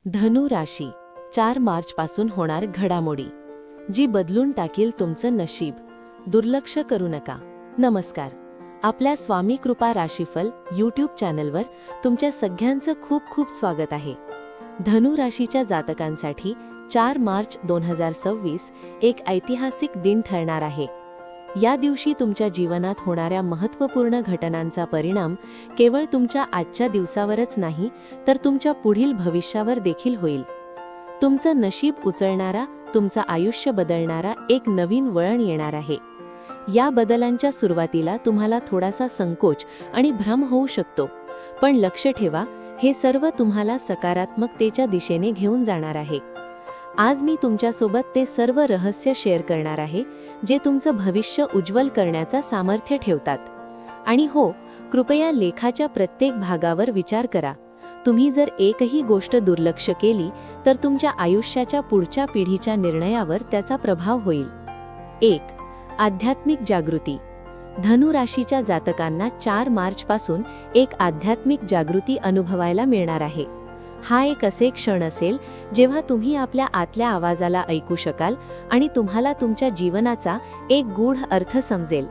धनु राशी 4 मार्चपासून होणार घडामोडी जी बदलून टाकील तुमचं नशीब. दुर्लक्ष करू नका. नमस्कार. आपल्या स्वामी कृपा राशीफल यूट्यूब चॅनलवर तुमच्या सगळ्यांचं खूप खूप स्वागत आहे. धनु राशीच्या जातकांसाठी 4 मार्च 2026 एक ऐतिहासिक दिन ठरणार आहे. या दिवशी तुमच्या जीवनात होणाऱ्या महत्त्वपूर्ण घटनांचा परिणाम केवळ तुमच्या आजच्या दिवसावरच नाही तर तुमच्या पुढील भविष्यावर देखील होईल. तुमचं नशीब उचलणारा, तुमचं आयुष्य बदलणारा एक नवीन वळण येणार आहे. या बदलांच्या सुरुवातीला तुम्हाला थोडासा संकोच आणि भ्रम होऊ शकतो, पण लक्ष ठेवा, हे सर्व तुम्हाला सकारात्मकतेच्या दिशेने घेऊन जाणार आहे. आज मी तुमच्यासोबत ते सर्व रहस्य शेअर करणार आहे जे तुमचं भविष्य उज्ज्वल करण्याचा सामर्थ्य ठेवतात. आणि हो, कृपया लेखाच्या प्रत्येक भागावर विचार करा. तुम्ही जर एकही गोष्ट दुर्लक्ष केली तर तुमच्या आयुष्याच्या पुढच्या पिढीच्या निर्णयावर त्याचा प्रभाव होईल. 1. आध्यात्मिक जागृती. धनु राशीच्या जातकांना 4 मार्चपासून एक आध्यात्मिक जागृती अनुभवायला मिळणार आहे. हा एक असे क्षण असेल जेव्हा तुम्ही आपल्या आतल्या आवाजाला ऐकू शकाल आणि तुम्हाला तुमच्या जीवनाचा एक गूढ अर्थ समजेल.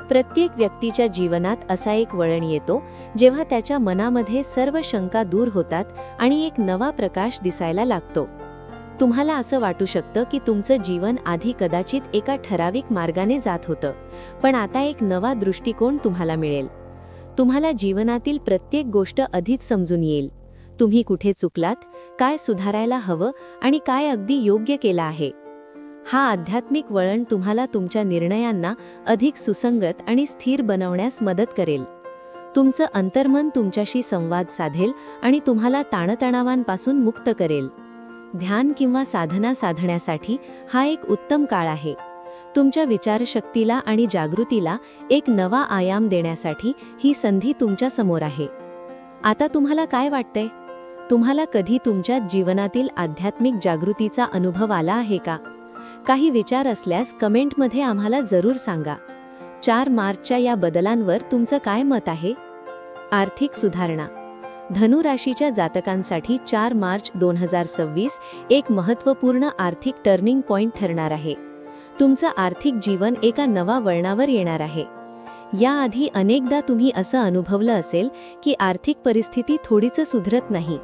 प्रत्येक व्यक्तीच्या जीवनात असा एक वळण येतो जेव्हा त्याच्या मनामध्ये सर्व शंका दूर होतात आणि एक नवा प्रकाश दिसायला लागतो. तुम्हाला असं वाटू शकतं की तुमचं जीवन आधी कदाचित एका ठराविक मार्गाने जात होतं, पण आता एक नवा दृष्टिकोन तुम्हाला मिळेल. तुम्हाला जीवनातील प्रत्येक गोष्ट अधिक समजून येईल. तुम्ही कुठे चुकलात, काय सुधारायला हवं आणि काय अगदी योग्य केलं आहे. हा आध्यात्मिक वळण तुम्हाला तुमच्या निर्णयांना अधिक सुसंगत आणि स्थिर बनवण्यास मदत करेल. तुमचं अंतर्मन तुमच्याशी संवाद साधेल आणि तुम्हाला ताणतणावांपासून मुक्त करेल. ध्यान किंवा साधना साधण्यासाठी हा एक उत्तम काळ आहे. तुमच्या विचारशक्तीला आणि जागृतीला एक नवा आयाम देण्यासाठी ही संधी तुमच्या समोर आहे. आता तुम्हाला काय वाटतंय? तुम्हाला कधी तुमच्या जीवनातील आध्यात्मिक जागृतीचा अनुभव आला आहे का? काही विचार असल्यास कमेंटमध्ये आम्हाला जरूर सांगा. 4 मार्चच्या या बदलांवर तुमचं काय मत आहे? आर्थिक सुधारणा. धनु राशीच्या जातकांसाठी 4 मार्च 2026 एक महत्त्वपूर्ण आर्थिक टर्निंग पॉइंट ठरणार आहे. तुमचं आर्थिक जीवन एका नवा वळणावर येणार आहे. याआधी अनेकदा तुम्ही असं अनुभवलं असेल की आर्थिक परिस्थिती थोडीच सुधरत नाही.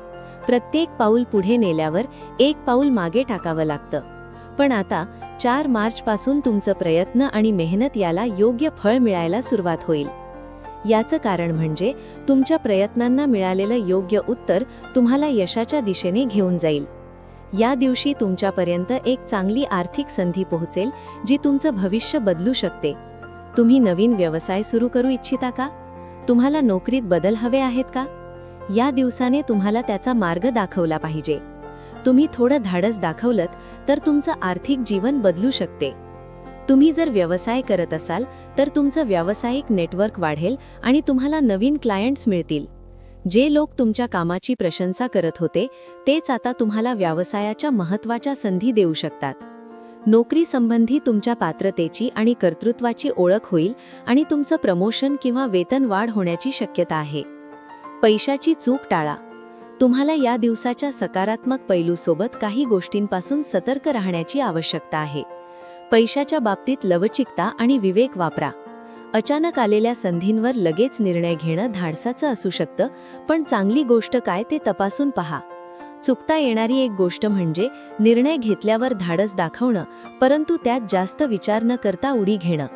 प्रत्येक पाऊल पुढे नेल्यावर एक पाऊल मागे टाकावं लागतं. पण आता 4 मार्चपासून तुमचं प्रयत्न आणि मेहनत याला योग्य फळ मिळायला सुरुवात होईल. याचं कारण म्हणजे तुमच्या प्रयत्नांना मिळालेलं योग्य उत्तर तुम्हाला यशाच्या दिशेने घेऊन जाईल. या दिवशी तुमच्यापर्यंत एक चांगली आर्थिक संधी पोहोचेल जी तुमचं भविष्य बदलू शकते. तुम्ही नवीन व्यवसाय सुरू करू इच्छिता का? तुम्हाला नोकरीत बदल हवे आहेत का? या दिवसाने तुम्हाला त्याचा मार्ग दाखवला पाहिजे. तुम्ही थोडं धाडस दाखवलत तर तुमचं आर्थिक जीवन बदलू शकते. तुम्ही जर व्यवसाय करत असाल तर तुमचं व्यावसायिक नेटवर्क वाढेल आणि तुम्हाला नवीन क्लायंट्स मिळतील. जे लोक तुमच्या कामाची प्रशंसा करत होते तेच आता तुम्हाला व्यवसायाच्या महत्त्वाच्या संधी देऊ शकतात. नोकरी संबंधी तुमच्या पात्रतेची आणि कर्तृत्वाची ओळख होईल आणि तुमचं प्रमोशन किंवा वेतन वाढ होण्याची शक्यता आहे. पैशाची चूक टाळा. तुम्हाला या दिवसाच्या सकारात्मक पैलूसोबत काही गोष्टींपासून सतर्क राहण्याची आवश्यकता आहे. पैशाच्या बाबतीत लवचिकता आणि विवेक वापरा. अचानक आलेल्या संधींवर लगेच निर्णय घेणं धाडसाचं असू शकतं, पण चांगली गोष्ट काय ते तपासून पहा. चुकता येणारी एक गोष्ट म्हणजे निर्णय घेतल्यावर धाडस दाखवणं, परंतु त्यात जास्त विचार न करता उडी घेणं.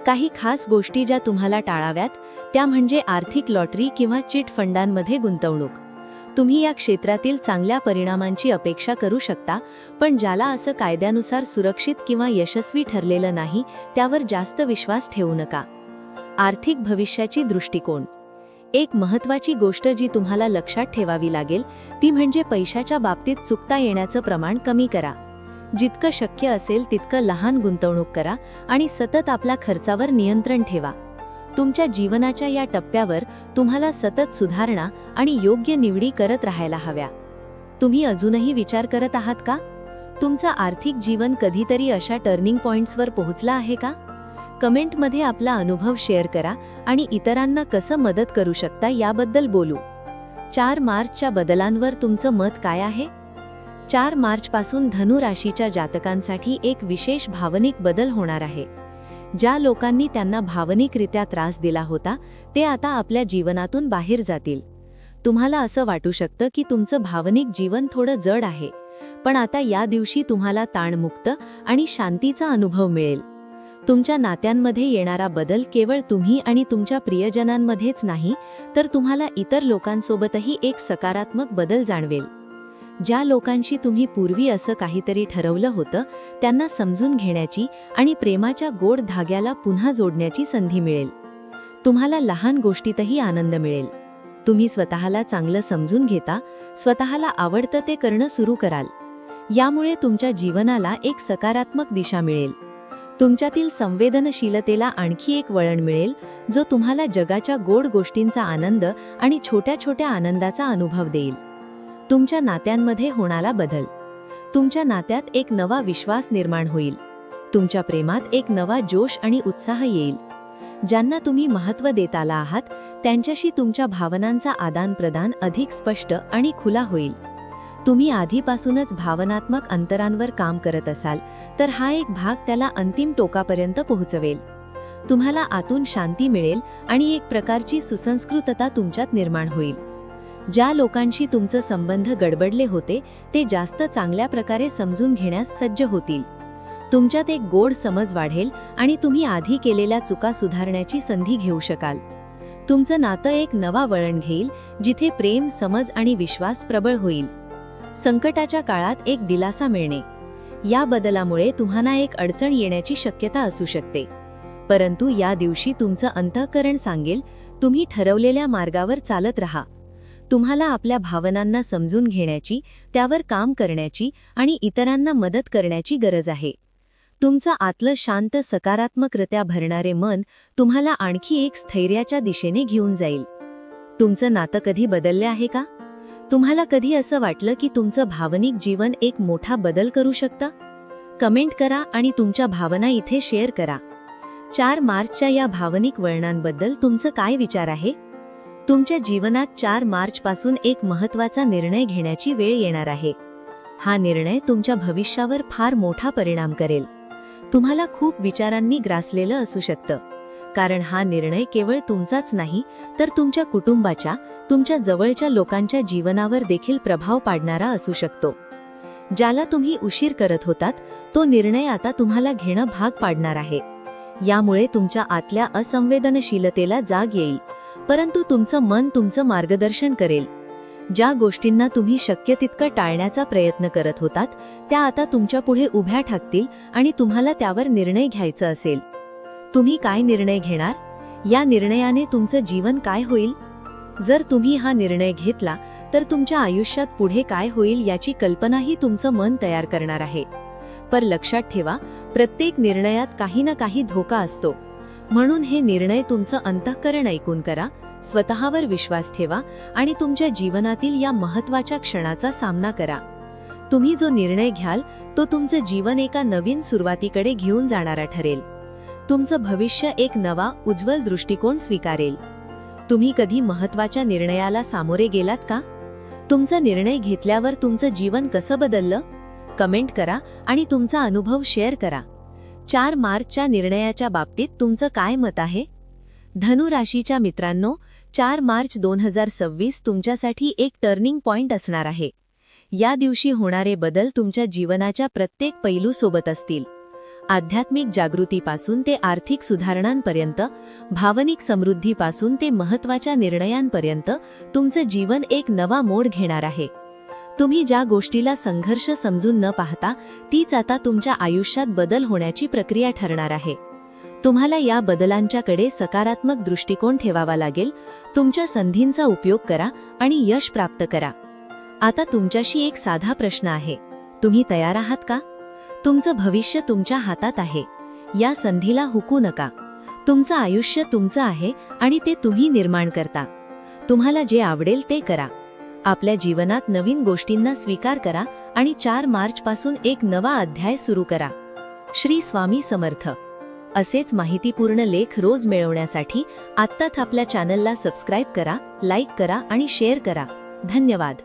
काही खास गोष्टी ज्या तुम्हाला टाळाव्यात त्या म्हणजे आर्थिक लॉटरी किंवा चिट फंडांमध्ये गुंतवणूक. तुम्ही या क्षेत्रातील चांगल्या परिणामांची अपेक्षा करू शकता, पण ज्याला असं कायद्यानुसार सुरक्षित किंवा यशस्वी ठरलेलं नाही त्यावर जास्त विश्वास ठेवू नका. आर्थिक भविष्याची दृष्टिकोन. एक महत्त्वाची गोष्ट जी तुम्हाला लक्षात ठेवावी लागेल ती म्हणजे पैशाच्या बाबतीत चुकता येण्याचं प्रमाण कमी करा. जितकं शक्य असेल तितकं लहान गुंतवणूक करा आणि सतत आपल्या खर्चावर नियंत्रण ठेवा. तुमच्या जीवनाच्या या टप्प्यावर तुम्हाला सतत सुधारणा आणि योग्य निवडी करत राहायला हव्या. तुम्ही अजूनही विचार करत आहात का? तुमचं आर्थिक जीवन कधीतरी अशा टर्निंग पॉइंट्सवर पोहोचला आहे का? कमेंटमध्ये आपला अनुभव शेअर करा आणि इतरांना कसं मदत करू शकता याबद्दल बोलू. 4 मार्चच्या बदलांवर तुमचं मत काय आहे? 4 मार्चपासून धनु राशीच्या जातकांसाठी एक विशेष भावनिक बदल होणार आहे. ज्या लोकांनी त्यांना भावनिकरित्या त्रास दिला होता ते आता आपल्या जीवनातून बाहेर जातील. तुम्हाला असं वाटू शकतं की तुमचं भावनिक जीवन थोडं जड आहे, पण आता या दिवशी तुम्हाला ताणमुक्त आणि शांतीचा अनुभव मिळेल. तुमच्या नात्यांमध्ये येणारा बदल केवळ तुम्ही आणि तुमच्या प्रियजनांमध्येच नाही, तर तुम्हाला इतर लोकांसोबतही एक सकारात्मक बदल जाणवेल. ज्या लोकांशी तुम्ही पूर्वी असं काहीतरी ठरवलं होतं त्यांना समजून घेण्याची आणि प्रेमाच्या गोड धाग्याला पुन्हा जोडण्याची संधी मिळेल. तुम्हाला लहान गोष्टीतही आनंद मिळेल. तुम्ही स्वतःला चांगलं समजून घेता, स्वतःला आवडतं ते करणं सुरू कराल. यामुळे तुमच्या जीवनाला एक सकारात्मक दिशा मिळेल. तुमच्यातील संवेदनशीलतेला आणखी एक वळण मिळेल, जो तुम्हाला जगाच्या गोड गोष्टींचा आनंद आणि छोट्या छोट्या आनंदाचा अनुभव देईल. तुमच्या नात्यांमध्ये होणारा बदल. तुमच्या नात्यात एक नवा विश्वास निर्माण होईल. तुमच्या प्रेमात एक नवा जोश आणि उत्साह येईल. ज्यांना तुम्ही महत्त्व देत आला आहात त्यांच्याशी तुमच्या भावनांचा आदानप्रदान अधिक स्पष्ट आणि खुला होईल. तुम्ही आधीपासूनच भावनात्मक अंतरांवर काम करत असाल तर हा एक भाग त्याला अंतिम टोकापर्यंत पोहोचवेल. तुम्हाला आतून शांती मिळेल आणि एक प्रकारची सुसंस्कृतता तुमच्यात निर्माण होईल. ज्या लोकांशी तुमचे संबंध गडबडले होते ते जास्त चांगल्या प्रकारे समजून घेण्यास सज्ज होतील. तुमच्यात एक गोड समज वाढेल आणि तुम्ही आधी केलेल्या चुका सुधारण्याची संधी घेऊ शकाल. तुमचं नातं एक नवा वळण घेईल, जिथे प्रेम, समज आणि विश्वास प्रबळ होईल. संकटाच्या काळात एक दिलासा मिळणे. या बदलामुळे तुम्हाला एक अडचण येण्याची शक्यता असू शकते, परंतु या दिवशी तुमचं अंतःकरण सांगेल तुम्ही ठरवलेल्या मार्गावर चालत राहा. तुम्हाला आपल्या भावनांना समजून घेण्याची, त्यावर काम करण्याची आणि इतरांना मदत करण्याची गरज आहे. तुमचं आतलं शांत, सकारात्मकरित्या भरणारे मन तुम्हाला आणखी एक स्थैर्याच्या दिशेने घेऊन जाईल. तुमचं नातं कधी बदलले आहे का? तुम्हाला कधी असं वाटलं की तुमचं भावनिक जीवन एक मोठा बदल करू शकतं? कमेंट करा आणि तुमच्या भावना इथे शेअर करा. 4 मार्चच्या या भावनिक वळणांबद्दल तुमचं काय विचार आहे? तुमच्या जीवनात 4 मार्चपासून एक महत्त्वाचा निर्णय घेण्याची वेळ येणार आहे. हा निर्णय तुमच्या भविष्यावर फार मोठा परिणाम करेल. तुम्हाला खूप विचारांनी ग्रासलेलं असू शकतं, कारण हा निर्णय केवळ तुमचाच नाही तर तुमच्या कुटुंबाच्या, तुमच्या जवळच्या लोकांच्या जीवनावर देखील प्रभाव पाडणारा असू शकतो. ज्याला तुम्ही उशीर करत होतात तो निर्णय आता तुम्हाला घेणं भाग पाडणार आहे. यामुळे तुमच्या आतल्या असंवेदनशीलतेला जाग येईल, परंतु तुमचं मन तुमचं मार्गदर्शन करेल. ज्या गोष्टींना तुम्ही शक्य तितकं टाळण्याचा प्रयत्न करत होतात त्या आता तुमच्या पुढे उभ्या ठाकतील आणि तुम्हाला त्यावर निर्णय घ्यायचा असेल. तुम्ही काय निर्णय घेणार? या निर्णयाने तुमचं जीवन काय होईल? जर तुम्ही हा निर्णय घेतला तर तुमच्या आयुष्यात पुढे काय होईल याची कल्पनाही तुमचं मन तयार करणार आहे. पर लक्षात ठेवा, प्रत्येक निर्णयात काही ना काही धोका असतो. म्हणून हे निर्णय तुमचं अंतःकरण ऐकून करा, स्वतःवर विश्वास ठेवा आणि तुमच्या जीवनातील या महत्त्वाच्या क्षणाचा सामना करा. तुम्ही जो निर्णय घ्याल तो तुमचं जीवन एका नवीन सुरुवातीकडे घेऊन जाणारा ठरेल. तुमचं भविष्य एक नवा, उज्ज्वल दृष्टिकोन स्वीकारेल. तुम्ही कधी महत्त्वाच्या निर्णयाला सामोरे गेलात का? तुमचा निर्णय घेतल्यावर तुमचं जीवन कसं बदललं? कमेंट करा आणि तुमचा अनुभव शेअर करा. 4 मार्चच्या निर्णयाच्या बाबतीत तुमचं काय मत आहे? धनु राशीच्या मित्रांनो, 4 मार्च 2026 तुमच्यासाठी एक टर्निंग पॉइंट असणार आहे. या दिवशी होणारे बदल तुमच्या जीवनाच्या प्रत्येक पैलूसोबत असतील. आध्यात्मिक जागृतीपासून ते आर्थिक सुधारणांपर्यंत, भावनिक समृद्धीपासून ते महत्त्वाच्या निर्णयांपर्यंत तुमचं जीवन एक नवा मोड घेणार आहे. तुम्ही ज्या गोष्टीला संघर्ष समजून न पाहता तीच आता तुमच्या आयुष्यात बदल होण्याची प्रक्रिया ठरणार आहे. तुम्हाला या बदलांच्याकडे सकारात्मक दृष्टिकोन ठेवावा लागेल. तुमच्या संधींचा उपयोग करा आणि यश प्राप्त करा. आता तुमच्याशी एक साधा प्रश्न आहे. तुम्ही तयार आहात का? तुमचं भविष्य तुमच्या हातात आहे. या संधीला हुकू नका. तुमचं आयुष्य तुमचं आहे आणि ते तुम्ही निर्माण करता. तुम्हाला जे आवडेल ते करा. आपल्या जीवनात नवीन गोष्टींना स्वीकार करा आणि 4 मार्चपासून एक नवा अध्याय सुरू करा. श्री स्वामी समर्थ. असेच माहितीपूर्ण लेख रोज मिळवण्यासाठी आत्ताच आपल्या चॅनलला सबस्क्राईब करा, लाईक करा आणि शेअर करा. धन्यवाद.